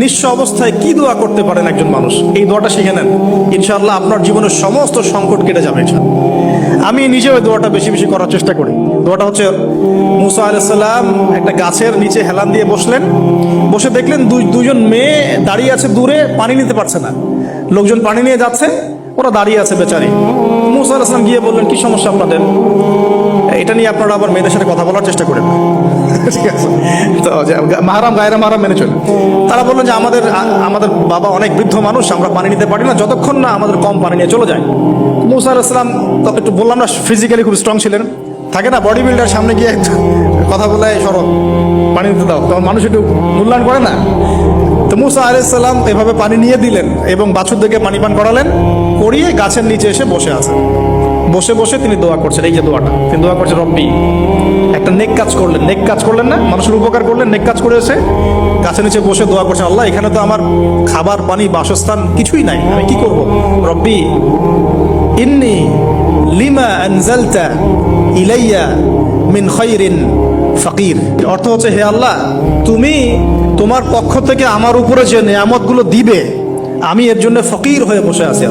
নিঃস্ব অবস্থায় কি দোয়া করতে পারেন একজন মানুষ, এই দোয়াটা শিখে নেন, ইনশাআল্লাহ আপনার জীবনের সমস্ত সংকট কেটে যাবে ইনশাআল্লাহ। আমি নিজেও এই দোয়াটা বেশি বেশি করার চেষ্টা করি। দোয়াটা হচ্ছে, মুসা আলাইহিস সালাম একটা গাছের নিচে হেলান দিয়ে বসলেন, বসে দেখলেন দুইজন মেয়ে দাঁড়িয়ে আছে দূরে, পানি নিতে পারছে না, লোকজন পানি নিয়ে যাচ্ছে, ওরা দাঁড়িয়ে আছে বেচারি। মুসা আলাইহিস সালাম গিয়ে বললেন, কি সমস্যা আপনাদের? এটা নিয়ে আপনারা আবার মেয়েদের সাথে কথা বলার চেষ্টা করেন, ঠিক আছে? তো মাহারাম গায়রা মাহারাম মেনে চলেন। তারা বললেন যে আমাদের বাবা অনেক বৃদ্ধ মানুষ, আমরা পানি নিতে পারি না যতক্ষণ না আমাদের কম পানি নিয়ে চলে যায়। মুসা আলাইহিস সালাম তো একটু বললাম না, ফিজিক্যালি খুব স্ট্রং ছিলেন, থাকে না বডি বিল্ডার, সামনে গিয়ে কথা বলে সরব পানি নিতে দাও, তখন মানুষ একটু মূল্যায়ন করে না। তো মুসা আলাইহিস সালাম এভাবে পানি নিয়ে দিলেন এবং বাছুরদেরকে পানি পান করালেন, করিয়ে গাছের নিচে এসে বসে আছেন। বসে বসে তিনি দোয়া করছেন, এই যে দোয়াটা তিনি দোয়া করছেন, রব্বি, একটা নেক কাজ করলেন, নেক কাজ করলেন না, মানুষের উপকার করলেন, নেক কাজ করে এসে গাছের নিচে বসে দোয়া করছেন, আল্লাহ এখানে তো আমার খাবার পানি বাসস্থান কিছুই নাই, আমি কি করব? রব্বি ইন্নী লিমা আনজালতা ইলাইয়া মিন খায়রিন ফাকির। অর্থ হচ্ছে, হে আল্লাহ, তুমি তোমার পক্ষ থেকে আমার উপরে যে নিয়ামতগুলো দিবে, আমি এর জন্য ফকির হয়ে বসে আছি।